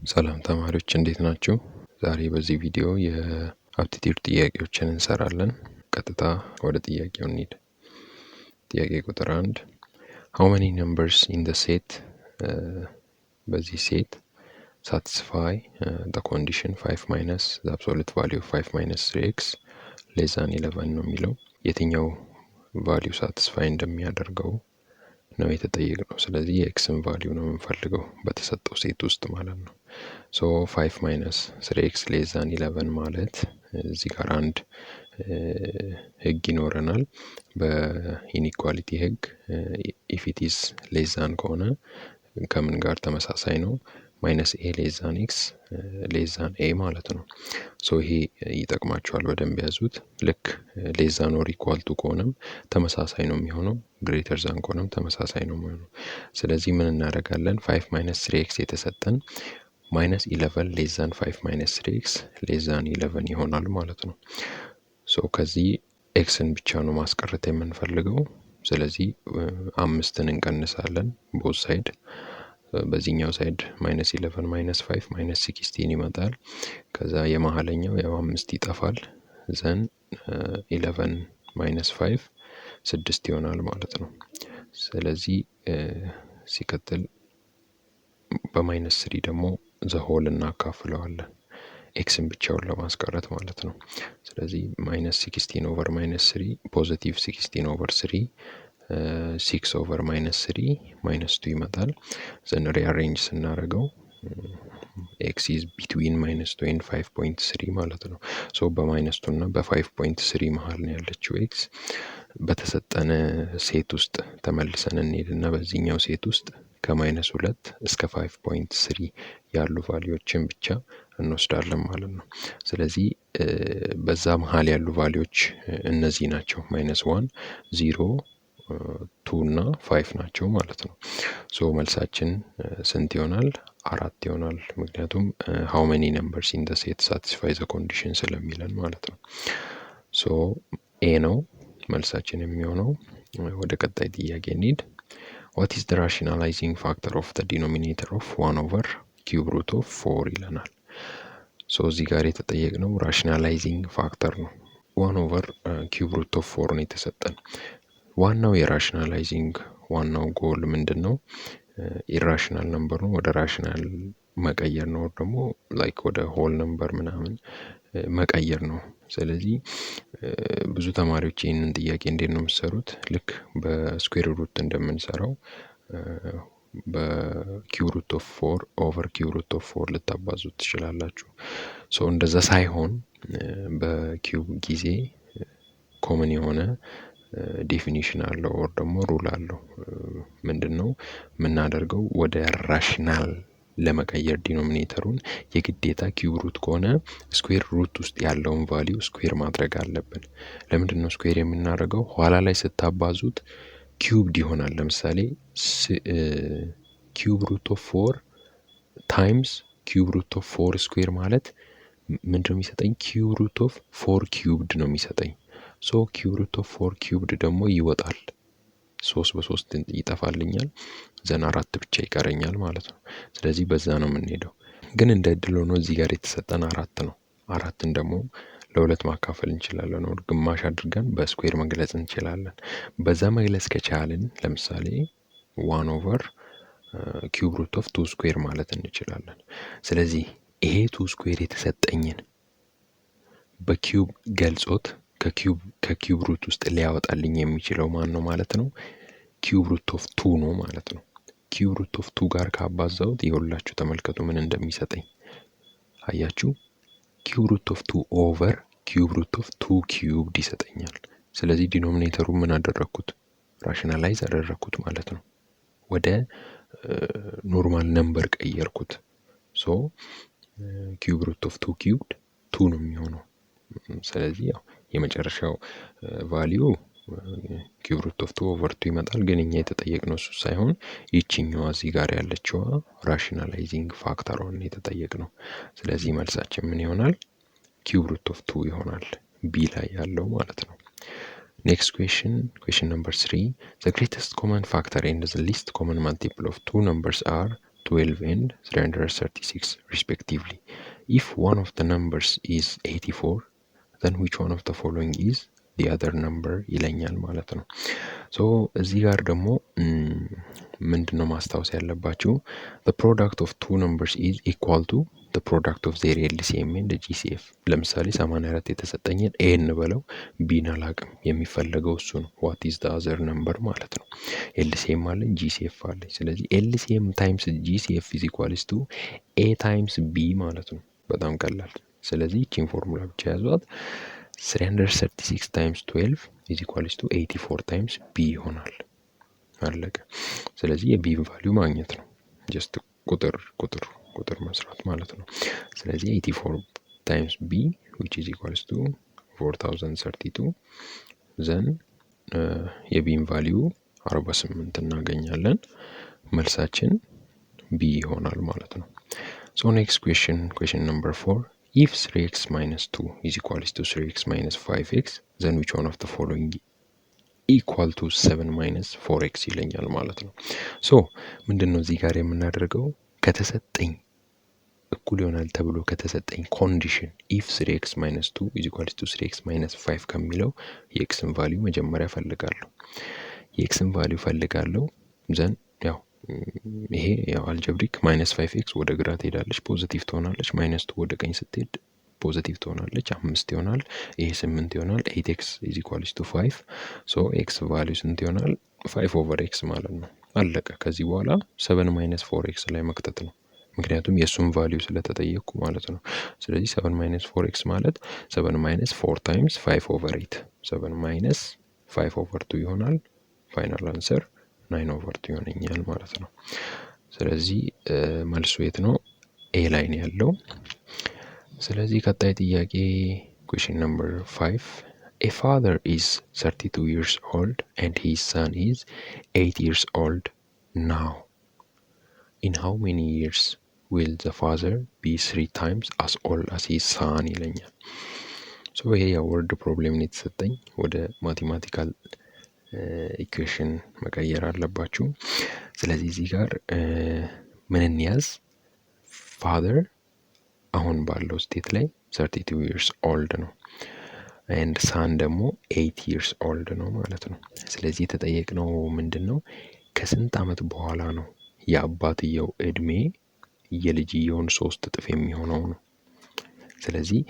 ሰላም ተማሪዎች እንዴት ናችሁ? ዛሬ በዚህ ቪዲዮ የአፕቲቲዩድ ጥያቄዎችን እንሰራለን። ቀጥታ ወደ ጥያቄው እንሂድ። ጥያቄ ቁጥር 1 How many numbers in the set በዚህ ሴት satisfy the condition 5 minus the absolute value of 5 minus 3x less than 11 ነው የሚለው። የትኛው ቫልዩ ሳቲስፋይ እንደሚያደርገው ነው የተጠየቅነው። ስለዚህ የኤክስን ቫልዩ ነው የምንፈልገው በተሰጠው ሴት ውስጥ ማለት ነው። ሶ 5 minus 3x less than 11 ማለት እዚህ ጋር አንድ ህግ ይኖረናል። በኢኒኳሊቲ ህግ if it is less than ከሆነ ከምን ጋር ተመሳሳይ ነው? minus a less than x less than a ማለት ነው። ሶ ይሄ ይጠቅማቸዋል፣ በደንብ ያዙት። ልክ less than or equal to ከሆነም ተመሳሳይ ነው የሚሆነው፣ greater than ከሆነም ተመሳሳይ ነው የሚሆነው። ስለዚህ ምን እናደርጋለን? 5 minus 3x የተሰጠን minus 11 less than 5 minus 3x less than 11 ይሆናል ማለት ነው። ሶ ከዚህ ኤክስን ብቻ ነው ማስቀረት የምንፈልገው። ስለዚህ አምስትን እንቀንሳለን ቦት ሳይድ። በዚህኛው ሳይድ minus 11 minus 5 minus 16 ይመጣል። ከዛ የመሃለኛው ያው 5 ይጠፋል። ዘን 11 minus 5 6 ይሆናል ማለት ነው። ስለዚህ ሲቀጥል በማይነስ 3 ደግሞ ዘሆል እናካፍለዋለን ኤክስን ብቻውን ለማስቀረት ማለት ነው። ስለዚህ minus 16 over minus 3 ፖዚቲቭ 16 over 3 6 over minus 3 minus 2 ይመጣል። ዘን ሪአሬንጅ ስናደርገው x is between minus 2 and 5.3 ማለት ነው። ሶ በማይነስ 2 እና በ5.3 መሃል ነው ያለችው x። በተሰጠነ ሴት ውስጥ ተመልሰን እንሄድና በዚህኛው ሴት ውስጥ ከማይነስ 2 እስከ 5.3 ያሉ ቫልዩዎችን ብቻ እንወስዳለን ማለት ነው። ስለዚህ በዛ መሃል ያሉ ቫልዩዎች እነዚህ ናቸው። minus 1 0 2 እና 5 ናቸው ማለት ነው። ሶ መልሳችን ስንት ይሆናል? 4 ይሆናል። ምክንያቱም how many numbers in the set satisfy the condition ስለሚለን ማለት ነው። ሶ ኤ ነው መልሳችን የሚሆነው። ወደ ቀጣይ ጥያቄ እንሂድ። What is the rationalizing factor of the denominator of 1 over cube root of 4 ይለናል። ሶ እዚህ ጋር የተጠየቅነው rationalizing factor ነው። 1 over cube root of 4 ነው የተሰጠን። ዋናው የራሽናላይዚንግ ዋናው ጎል ምንድን ነው? ኢራሽናል ነምበር ነው ወደ ራሽናል መቀየር ነው፣ ደግሞ ላይክ ወደ ሆል ነምበር ምናምን መቀየር ነው። ስለዚህ ብዙ ተማሪዎች ይህንን ጥያቄ እንዴት ነው የምትሰሩት? ልክ በስኩዌር ሩት እንደምንሰራው በኪው ሩት ኦፍ 4 ኦቨር ኪው ሩት ኦፍ 4 ልታባዙት ትችላላችሁ። ሶ እንደዛ ሳይሆን በኪው ጊዜ ኮመን የሆነ ዴፊኒሽን አለው ወር ደግሞ ሩል አለው። ምንድነው የምናደርገው? ወደ ራሽናል ለመቀየር ዲኖሚኔተሩን የግዴታ ኪዩብ ሩት ከሆነ ስኩዌር ሩት ውስጥ ያለውን ቫልዩ ስኩዌር ማድረግ አለብን። ለምንድነው ስኩዌር የምናደርገው? ኋላ ላይ ስታባዙት ኪዩብድ ይሆናል። ለምሳሌ ኪዩብ ሩት ኦፍ 4 ታይምስ ኪዩብ ሩት ኦፍ 4 ስኩዌር ማለት ምንድነው የሚሰጠኝ? ኪዩብ ሩት ኦፍ 4 ኪዩብድ ነው የሚሰጠኝ። ሶ ኪዩብ ሩት ኦፍ 4 ኪዩብድ ደግሞ ይወጣል። 3 በ3 ይጠፋልኛል። ዘን 4 ብቻ ይቀረኛል ማለት ነው። ስለዚህ በዛ ነው የምንሄደው። ግን እንደ እድል ሆኖ እዚህ ጋር የተሰጠን 4 ነው። 4ን ደግሞ ለሁለት ማካፈል እንችላለን፣ ወር ግማሽ አድርገን በስኩዌር መግለጽ እንችላለን። በዛ መግለጽ ከቻልን ለምሳሌ 1 ኦቨር ኪዩብ ሩት ኦፍ 2 ስኩዌር ማለት እንችላለን። ስለዚህ ይሄ 2 ስኩዌር የተሰጠኝን በኪዩብ ገልጾት ከኪዩብ ሩት ውስጥ ሊያወጣልኝ የሚችለው ማን ነው ማለት ነው? ኪዩብ ሩት ኦፍ 2 ነው ማለት ነው። ኪዩብ ሩት ኦፍ 2 ጋር ካባዛውት ይኸውላችሁ ተመልከቱ ምን እንደሚሰጠኝ አያችሁ? ኪዩብ ሩት ኦፍ 2 ኦቨር ኪዩብ ሩት ኦፍ 2 ኪዩብድ ይሰጠኛል። ስለዚህ ዲኖሚኔተሩ ምን አደረኩት? ራሽናላይዝ አደረኩት ማለት ነው። ወደ ኖርማል ነምበር ቀየርኩት። ሶ ኪዩብ ሩት ኦፍ 2 ኪዩብድ 2 ነው የሚሆነው። ስለዚህ ያው የመጨረሻው ቫልዩ ኪዩብ ሩት ኦፍ 2 ኦቨር 2 ይመጣል። ግን እኛ የተጠየቅነው እሱ ሳይሆን ይችኛዋ እዚህ ጋር ያለችዋ ራሽናላይዚንግ ፋክተሯን የተጠየቅነው። ስለዚህ መልሳችን ምን ይሆናል? ኪዩብ ሩት ኦፍ 2 ይሆናል፣ ቢ ላይ ያለው ማለት ነው። ኔክስት question number 3 the greatest common factor and the least common multiple of two numbers are 12 and 336 respectively. If one of the numbers is 84, then which one of the following is the other number ይለኛል ማለት ነው። ሶ እዚህ ጋር ደግሞ ምንድነው ማስታወስ ያለባችሁ the product of two numbers is equal to the product of their LCM and GCF። ለምሳሌ 84 የተሰጠኝን a እንበለው b አላቅም የሚፈለገው እሱ ነው what is the other number ማለት ነው። LCM አለኝ GCF አለኝ ስለዚህ LCM times GCF is equals to a times b ማለት ነው። በጣም ቀላል ስለዚህ እቺን ፎርሙላ ብቻ ያዟት 336 times 12 is equals to 84 times b ይሆናል አለቀ። ስለዚህ የb ቫልዩ ማግኘት ነው just ቁጥር መስራት ማለት ነው። ስለዚህ 84 times b which is equals to 4032 then የb ቫልዩ 48 እናገኛለን መልሳችን b ይሆናል ማለት ነው። So next question number 4. If 3x minus 2 is equals to 3x minus 5x, then which one of the following equal to 7 minus 4x ይለኛል ማለት ነው። ሶ ምንድነው እዚህ ጋር የምናደርገው ከተሰጠኝ እኩል ይሆናል ተብሎ ከተሰጠኝ ኮንዲሽን if 3x minus 2 is equals to 3x minus 5 ከሚለው የxን ቫልዩ መጀመሪያ ፈልጋለሁ። የxን ቫልዩ ፈልጋለሁ then ያው ይሄ ያው አልጀብሪክ -5x ወደ ግራ ትሄዳለች ፖዚቲቭ ትሆናለች -2 ወደ ቀኝ ስትሄድ ፖዚቲቭ ትሆናለች 5 ይሆናል ይሄ 8 ይሆናል 8x is equals to 5 so x ቫልዩ ስንት ይሆናል 5/x ማለት ነው አለቀ። ከዚህ በኋላ 7 - 4x ላይ መክተት ነው ምክንያቱም የሱን ቫልዩ ስለተጠየቅኩ ማለት ነው። ስለዚህ 7 - 4x ማለት 7 - 4 times 5/8 7 - 5/2 ይሆናል ፋይናል አንሰር 9/2 ይሆነኛል ማለት ነው። ስለዚህ መልሱ የት ነው ኤ ላይ ነው ያለው። ስለዚህ ቀጣይ ጥያቄ question number 5 a father is 32 years old and his son is 8 years old now in how many years will the father be 3 times as old as his son ይለኛል። ሶ ይሄ የወርድ ፕሮብሌም ነው የተሰጠኝ ወደ ማቴማቲካል ኢኩዌሽን መቀየር አለባችሁ። ስለዚህ እዚህ ጋር ምን እንያዝ ፋዘር አሁን ባለው ስቴት ላይ 32 years old ነው and son ደግሞ 8 years old ነው ማለት ነው። ስለዚህ የተጠየቅነው ምንድነው ከስንት አመት በኋላ ነው የአባትየው እድሜ የልጅየውን 3 እጥፍ የሚሆነው ነው። ስለዚህ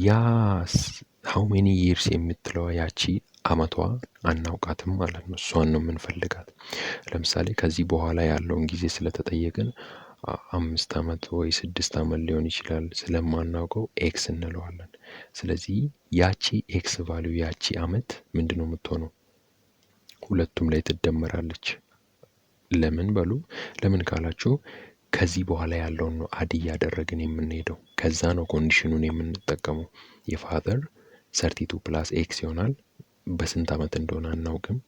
ያ how many years የምትለው ያቺ አመቷ አናውቃትም ማለት ነው እሷን ነው የምንፈልጋት። ለምሳሌ ከዚህ በኋላ ያለውን ጊዜ ስለተጠየቅን 5 አመት ወይ 6 አመት ሊሆን ይችላል ስለማናውቀው ኤክስ እንለዋለን። ስለዚህ ያቺ ኤክስ ቫልዩ ያቺ አመት ምንድነው የምትሆነው ሁለቱም ላይ ትደመራለች። ለምን በሉ ለምን ካላችሁ ከዚህ በኋላ ያለውን ነው አድ እያደረግን የምንሄደው ከዛ ነው ኮንዲሽኑን የምንጠቀመው። የፋዘር 32 + x ይሆናል በስንት አመት እንደሆነ አናውቅም።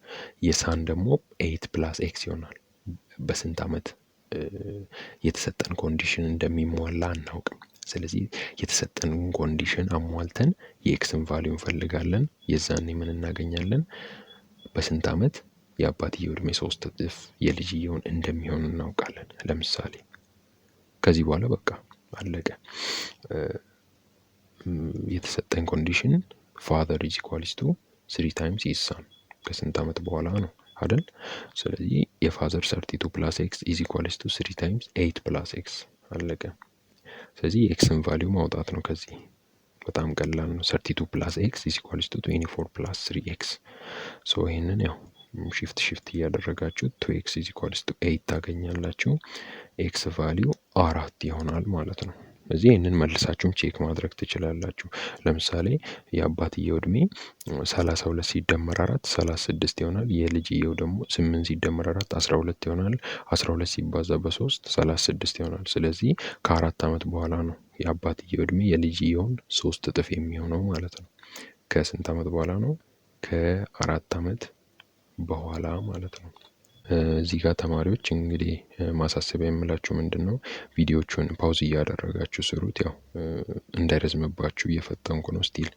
የሳን ደግሞ 8 + x ይሆናል በስንት አመት የተሰጠን ኮንዲሽን እንደሚሟላ አናውቅም። ስለዚህ የተሰጠን ኮንዲሽን አሟልተን የኤክስን ቫልዩ እንፈልጋለን የዛኔ ምን እናገኛለን በስንት አመት የአባትየው እድሜ 3 እጥፍ የልጅየውን እንደሚሆን እናውቃለን። ለምሳሌ ከዚህ በኋላ በቃ አለቀ። የተሰጠን ኮንዲሽን father is equals to 3 times his son ከስንት አመት በኋላ ነው አይደል? ስለዚህ የፋዘር 32 + x is equals to 3 times 8 + x አለቀ። ስለዚህ የኤክስን ቫልዩ ማውጣት ነው ከዚህ በጣም ቀላል ነው 32 + x is equals to 24 + 3x ሶ ይሄንን ያው ሽፍት እያደረጋችሁ 2x is equals to 8 ታገኛላችሁ። ኤክስ ቫልዩ 4 ይሆናል ማለት ነው። ስለዚህ ይሄንን መልሳችሁም ቼክ ማድረግ ትችላላችሁ። ለምሳሌ የአባትየው እድሜ 32 ሲደመር 4 36 ይሆናል። የልጅየው ደግሞ 8 ሲደመር 4 12 ይሆናል። 12 ሲባዛ በ3 36 ይሆናል። ስለዚህ ከ4 አመት በኋላ ነው የአባትየው እድሜ የልጅየውን 3 እጥፍ የሚሆነው ማለት ነው። ከስንት አመት በኋላ ነው ከ4 አመት በኋላ ማለት ነው። እዚህ ጋር ተማሪዎች እንግዲህ ማሳሰቢያ የምላችሁ ምንድን ነው፣ ቪዲዮቹን ፓውዝ እያደረጋችሁ ስሩት። ያው እንዳይረዝምባችሁ እየፈጠንኩ ነው። ስቲል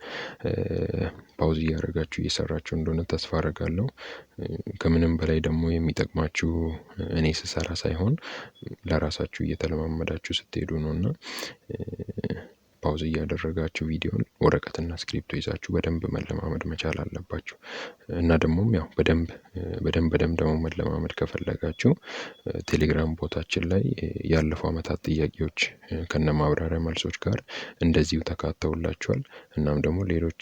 ፓውዝ እያደረጋችሁ እየሰራችሁ እንደሆነ ተስፋ አደርጋለሁ። ከምንም በላይ ደግሞ የሚጠቅማችሁ እኔ ስሰራ ሳይሆን ለራሳችሁ እየተለማመዳችሁ ስትሄዱ ነው እና ፓውዝ እያደረጋችሁ ቪዲዮን ወረቀትና ስክሪፕቶ ይዛችሁ በደንብ መለማመድ መቻል አለባችሁ። እና ደግሞም ያው በደንብ ደግሞ መለማመድ ከፈለጋችሁ ቴሌግራም ቦታችን ላይ ያለፉ ዓመታት ጥያቄዎች ከነ ማብራሪያ መልሶች ጋር እንደዚሁ ተካተውላችኋል። እናም ደግሞ ሌሎች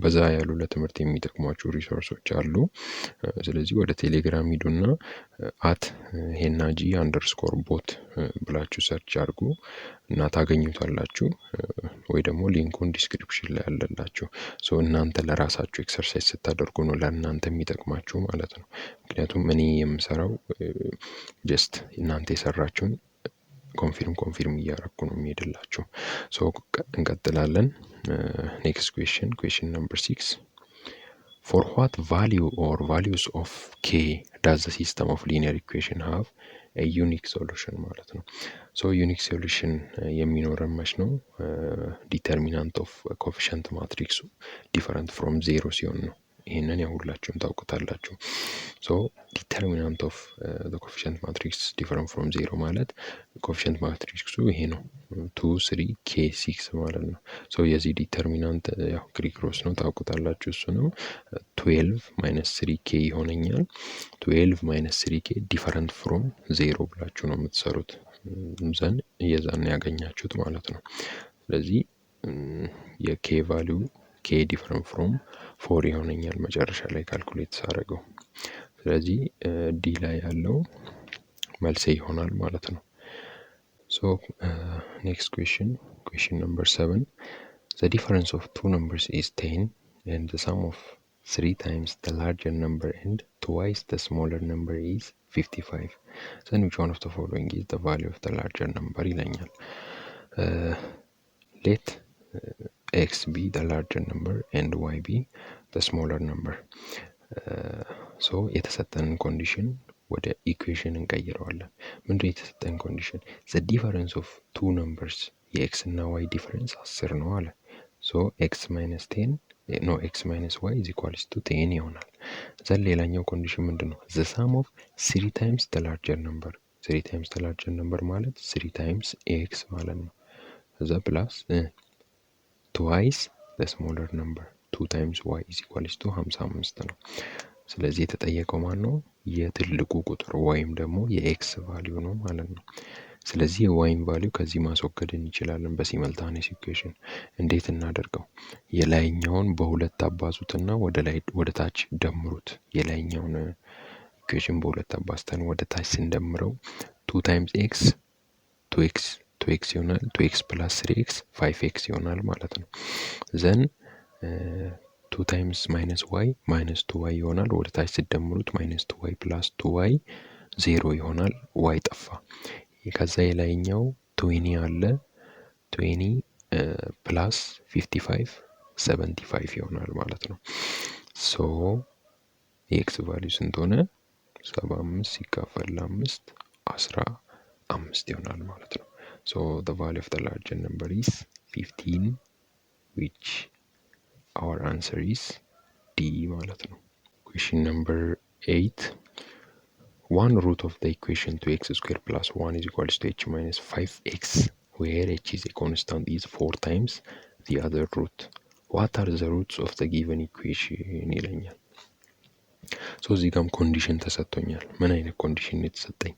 በዛ ያሉ ለትምህርት የሚጠቅሟችሁ ሪሶርሶች አሉ። ስለዚህ ወደ ቴሌግራም ሂዱና @ሄናጂ_ቦት ብላችሁ ሰርች አድርጉ እና ታገኙታላችሁ። ወይ ደግሞ ሊንኩን ዲስክሪፕሽን ላይ አለላችሁ። እናንተ ለራሳችሁ ኤክሰርሳይዝ ስታደርጉ ነው ለእናንተ የሚጠቅማችሁ ማለት ነው። ምክንያቱም እኔ የምሰራው ጀስት እናንተ የሰራችሁን ኮንፊርም እያረኩ ነው የሚሄድላችሁ። እንቀጥላለን። ኔክስት ኩዌሽን ነምበር 6 for what value or values of k does the system of linear equation have a unique solution ማለት ነው። ዩኒክ ሶሉሽን የሚኖረን መች ነው? ዲተርሚናንት ኦፍ ኮፊሸንት ማትሪክሱ ዲፈረንት ፍሮም ዜሮ ሲሆን ነው። ይህንን ያው ሁላችሁም ታውቁታላችሁ። ዲተርሚናንት ኦፍ ኮፊሸንት ማትሪክስ ዲፈረንት ፍሮም ዜሮ ማለት ኮፊሸንት ማትሪክሱ ይሄ ነው 2 3 k 6 ማለት ነው። የዚህ ዲተርሚናንት ያው ግሪክ ሮስ ነው ታውቁታላችሁ። እሱ ነው 12 ማይነስ 3 k ይሆነኛል። 12 ማይነስ 3 k ዲፈረንት ፍሮም ዜሮ ብላችሁ ነው የምትሰሩት ዘን እየዛን ያገኛችሁት ማለት ነው። ስለዚህ የኬ ቫሊዩ ኬ ዲፈረንት ፍሮም 4 ይሆነኛል መጨረሻ ላይ ካልኩሌት ሳደርገው። ስለዚህ ዲ ላይ ያለው መልሴ ይሆናል ማለት ነው። ኔክስት ኩዌሽን ነምበር 7 the difference of two numbers is 10 and the sum of 3 times the larger number and twice the smaller number is 55. Then which one of the following is the value of the larger number ይለኛል። let x be the larger number and y be the smaller number. የተሰጠንን ኮንዲሽን ወደ ኢኩዌሽን እንቀይረዋለን። ምንድነው የተሰጠን ኮንዲሽን? the difference of two numbers የኤክስ እና ዋይ ዲፈረንስ 10 ነው አለ። x minus y is equals to 10 ይሆናል። ዘን ሌላኛው ኮንዲሽን ምንድን ነው? the sum of 3 times the larger number 3 times the larger number ማለት 3 times x ማለት ነው። ከዛ ፕላስ twice the smaller number 2 times y is equals to 55 ነው። ስለዚህ የተጠየቀው ማን ነው? የትልቁ ቁጥር ወይም ደግሞ የኤክስ ቫልዩ ነው ማለት ነው። ስለዚህ የዋይን ቫልዩ ከዚህ ማስወገድ እንችላለን በሲመልታኔስ ኢኩዌሽን። እንዴት እናደርገው? የላይኛውን በሁለት አባዙትና ወደ ታች ደምሩት። የላይኛውን ኢኩዌሽን በሁለት አባዝተን ወደ ታች ስንደምረው 2 times x 2x ይሆናል። 2x plus 3x 5x ይሆናል ማለት ነው። ዘን 2 times minus y minus 2y ይሆናል። ወደ ታች ሲደምሩት minus 2y plus 2y 0 ይሆናል። y ጠፋ። ከዛ የላይኛው 20 አለ 20 ፕላስ 55 75 ይሆናል ማለት ነው። የኤክስ ቫልዩ ስንት ሆነ? 75 ሲካፈል ለ5 15 ይሆናል ማለት ነው። the value of the larger number is 15 which our answer is D ማለት ነው። question number 8 one root of the equation 2x square plus 1 is equals to h minus 5x where h is a constant is 4 times the other root. What are the roots of the given equation ይለኛል። እዚህ ጋርም ኮንዲሽን ተሰጥቶኛል። ምን አይነት ኮንዲሽን ነው የተሰጠኝ?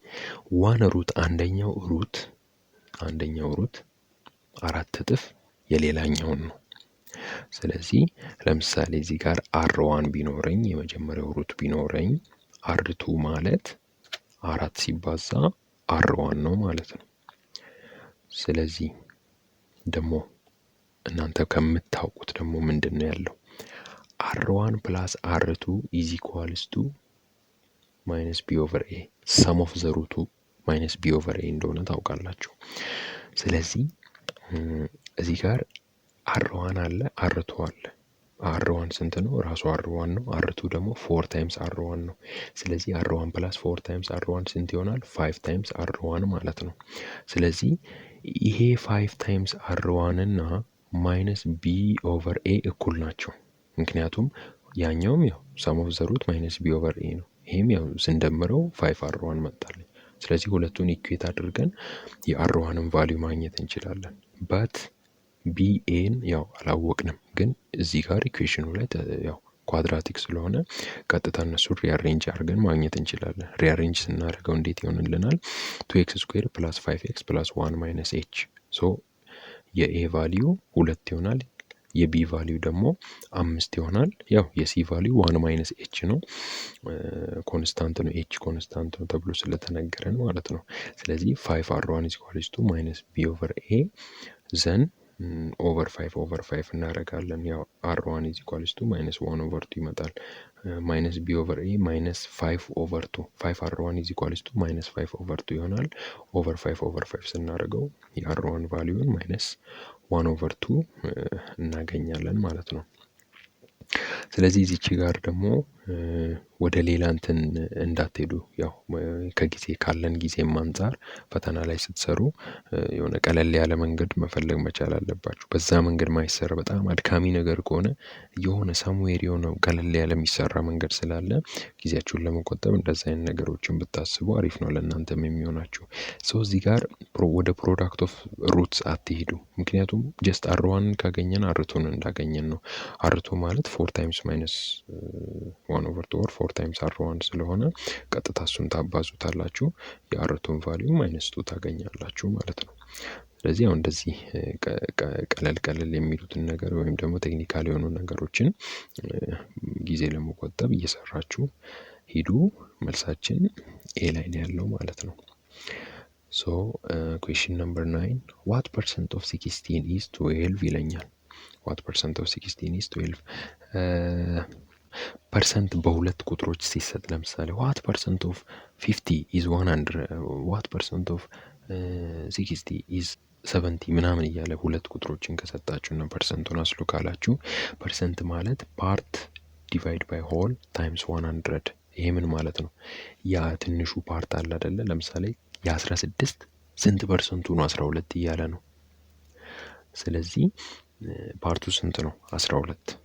ዋን ሩት አንደኛው ሩት 4 እጥፍ የሌላኛውን ነው። ስለዚህ ለምሳሌ እዚህ ጋር r1 ቢኖረኝ የመጀመሪያው ሩት ቢኖረኝ r2 ማለት 4 ሲባዛ r1 ነው ማለት ነው። ስለዚህ ደግሞ እናንተ ከምታውቁት ደግሞ ምንድነው ያለው? r1 plus r2 is equals to minus b over a sum of the root minus b over a እንደሆነ ታውቃላችሁ። ስለዚህ እዚህ ጋር r1 አለ r2 አለ። አር1 ስንት ነው? ራሱ አር1 ነው። አር2 ደግሞ 4 ታይምስ አር1 ነው። ስለዚህ አር1 ፕላስ 4 ታይምስ አር1 ስንት ይሆናል? 5 ታይምስ አር1 ማለት ነው። ስለዚህ ይሄ 5 ታይምስ አር1 እና ማይነስ ቢ ኦቨር ኤ እኩል ናቸው። ምክንያቱም ያኛውም ያው ሰም ኦፍ ዘ ሩት ማይነስ ቢ ኦቨር ኤ ነው። ይሄም ያው ስንደምረው 5 አር1 መጣልኝ። ስለዚህ ሁለቱን ኢኩዌት አድርገን የአር1ን ቫሊዩ ማግኘት እንችላለን። በት ቢኤን ያው አላወቅንም፣ ግን እዚህ ጋር ኢኩዌሽኑ ላይ ያው ኳድራቲክ ስለሆነ ቀጥታ እነሱን ሪአሬንጅ አድርገን ማግኘት እንችላለን። ሪአሬንጅ ስናደርገው እንዴት ይሆንልናል? 2x ስኩዌር ፕላስ 5x ፕላስ 1 ማይነስ ኤች። ሶ የኤ ቫሊዩ 2 ይሆናል። የቢ ቫሊዩ ደግሞ 5 ይሆናል። ያው የሲ ቫሊዩ 1 ማይነስ ኤች ነው፣ ኮንስታንት ነው። ኤች ኮንስታንት ነው ተብሎ ስለተነገረን ማለት ነው። ስለዚህ 5 አር1 ኢዝ ኢኳልስ ቱ ማይነስ ቢ ኦቨር ኤ ዘን ኦቨር 5 እናደርጋለን። ያው አር1 ኢዝ ኢኳልስ ቱ ማይነስ 1 ኦቨር 2 ይመጣል። ማይነስ ቢ ኦቨር ኤ ማይነስ 5 ኦቨር 2 5 አር1 ኢዝ ኢኳልስ ቱ ማይነስ 5 ኦቨር 2 ይሆናል። ኦቨር 5 ስናደርገው የአር1 ቫሊዩን ማይነስ 1 ኦቨር 2 እናገኛለን ማለት ነው። ስለዚህ እዚች ጋር ደግሞ ወደ ሌላ እንትን እንዳትሄዱ፣ ያው ከጊዜ ካለን ጊዜም አንጻር ፈተና ላይ ስትሰሩ የሆነ ቀለል ያለ መንገድ መፈለግ መቻል አለባችሁ። በዛ መንገድ ማይሰራ በጣም አድካሚ ነገር ከሆነ የሆነ ሳምዌር የሆነ ቀለል ያለ የሚሰራ መንገድ ስላለ ጊዜያችሁን ለመቆጠብ እንደዛ አይነት ነገሮችን ብታስቡ አሪፍ ነው ለእናንተም የሚሆናችሁ። ሰው እዚህ ጋር ወደ ፕሮዳክት ኦፍ ሩትስ አትሄዱ። ምክንያቱም ጀስት አር1 ካገኘን አርቱን እንዳገኘን ነው። አርቱ ማለት 4 ታይምስ ማይነስ 1 ኦቨር 2 4 ታይምስ አር1 ስለሆነ ቀጥታ እሱን ታባዙታላችሁ። የአርቱን ቫሊዩ ማይነስ 2 ታገኛላችሁ ማለት ነው። ስለዚህ አሁን እንደዚህ ቀለል የሚሉትን ነገር ወይም ደግሞ ቴክኒካል የሆኑ ነገሮችን ጊዜ ለመቆጠብ እየሰራችሁ ሂዱ። መልሳችን ኤ ላይ ነው ያለው ማለት ነው። ሶ ኩዌሽን ነምበር 9 ዋት ፐርሰንት ኦፍ 16 ኢዝ 12 ይለኛል። ዋት ፐርሰንት ኦፍ 16 ኢዝ 12 ፐርሰንት በሁለት ቁጥሮች ሲሰጥ ለምሳሌ ዋት ፐርሰንት ኦፍ 50 ኢዝ 100 ዋት ፐርሰንት ኦፍ 60 ኢዝ 70 ምናምን እያለ ሁለት ቁጥሮችን ከሰጣችሁና ፐርሰንቱን አስሉ ካላችሁ ፐርሰንት ማለት ፓርት ዲቫይድ ባይ ሆል ታይምስ 100። ይሄ ምን ማለት ነው? ያ ትንሹ ፓርት አለ አይደለ? ለምሳሌ የ16 ስንት ፐርሰንቱ ነው? 12 እያለ ነው። ስለዚህ ፓርቱ ስንት ነው? 12።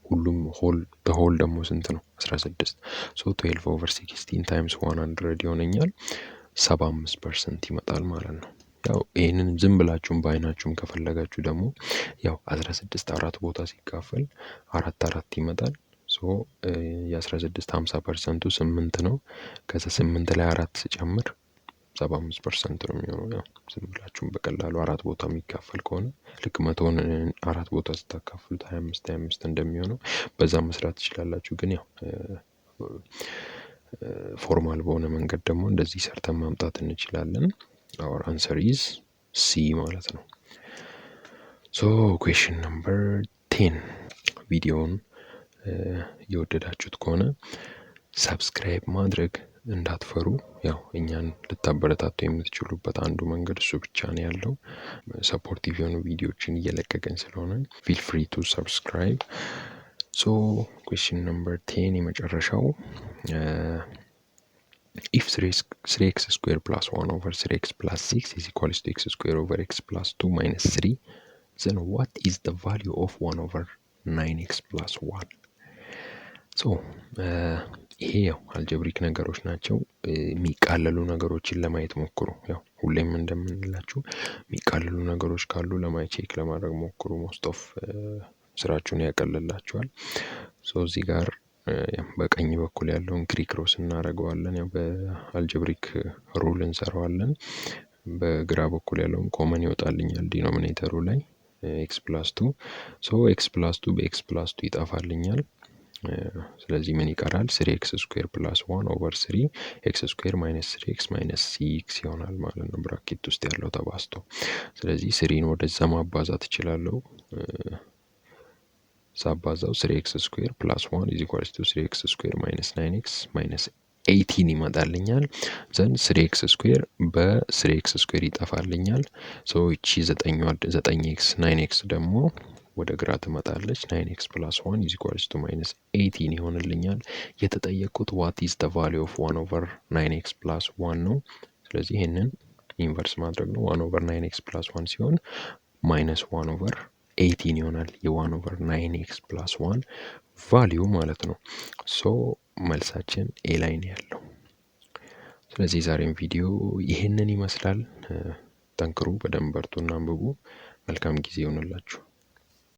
ሁሉም ሆል በሆል ደግሞ ስንት ነው? 16። ሶ 12 ኦቨር 16 ታይምስ 100 ይሆነኛል 75% ይመጣል ማለት ነው። ያው ይህንን ዝም ብላችሁም በአይናችሁም ከፈለጋችሁ ደግሞ ያው 16 አራት ቦታ ሲካፈል 4 ይመጣል። ሶ የ16 50%ቱ 8 ነው። ከዛ 8 ላይ 4 ስጨምር 75% ነው የሚሆነው። ያው ዝም ብላችሁም በቀላሉ አራት ቦታ የሚካፈል ከሆነ ልክ 100ን አራት ቦታ ስታካፍሉት 25 እንደሚሆነው በዛ መስራት ትችላላችሁ። ግን ያው ፎርማል በሆነ መንገድ ደግሞ እንደዚህ ሰርተን ማምጣት እንችላለን። our answer is C ማለት ነው። ሶ question number 10 ቪዲዮውን የወደዳችሁት ከሆነ ሰብስክራይብ ማድረግ እንዳትፈሩ። ያው እኛን ልታበረታቱ የምትችሉበት አንዱ መንገድ እሱ ብቻ ነው ያለው። ሰፖርቲቭ የሆኑ ቪዲዮዎችን እየለቀቀን ስለሆነ ፊል ፍሪ ቱ ሰብስክራይብ። ሶ ኩዌሽን ነምበር 10 የመጨረሻው if 3x square plus 1 over 3x plus 6 is equals to x square over x plus 2 minus 3 then what is the value of 1 over 9x plus 1? ሶ ይሄ ያው አልጀብሪክ ነገሮች ናቸው። የሚቃለሉ ነገሮችን ለማየት ሞክሩ። ያው ሁሌም እንደምንላችሁ የሚቃለሉ ነገሮች ካሉ ለማየት ቼክ ለማድረግ ሞክሩ። ሞስት ኦፍ ስራችሁን ያቀልላችኋል። ሶ እዚህ ጋር በቀኝ በኩል ያለውን ክሪክሮስ እናደርገዋለን። ያው በአልጀብሪክ ሩል እንሰራዋለን። በግራ በኩል ያለውን ኮመን ይወጣልኛል ዲኖሚኔተሩ ላይ ኤክስ ፕላስ 2። ሶ ኤክስ ፕላስ 2 በኤክስ ፕላስ 2 ይጠፋልኛል። ስለዚህ ምን ይቀራል? 3x ስኩዌር ፕላስ 1 ኦቨር 3 ኤክስ ስኩዌር ማይነስ 3x ማይነስ 6 ይሆናል ማለት ነው፣ ብራኬት ውስጥ ያለው ተባዝቶ። ስለዚህ 3ን ወደዛ ማባዛት እችላለሁ። ሳባዛው 3x ስኩዌር ፕላስ 1 ኢዝ ኢኳልስ ቱ 3x ስኩዌር ማይነስ 9x ማይነስ 18 ይመጣልኛል። ዘን 3x ስኩዌር በ3x ስኩዌር ይጠፋልኛል። ሶ እቺ 9x 9x ደግሞ ወደ ግራ ትመጣለች። 9x + 1 = -18 ይሆንልኛል። የተጠየቁት ዋት ኢዝ ዘ ቫሊዩ ኦፍ 1/9x + 1 ነው። ስለዚህ ይህንን ኢንቨርስ ማድረግ ነው። 1/9x + 1 ሲሆን -1/18 ይሆናል። የ1/9x + 1 ቫሊዩ ማለት ነው። ሶ መልሳችን ኤ ላይ ነው ያለው። ስለዚህ ዛሬም ቪዲዮ ይህንን ይመስላል። ጠንክሩ፣ በደንብ በርቱና አንብቡ። መልካም ጊዜ ይሆንላችሁ።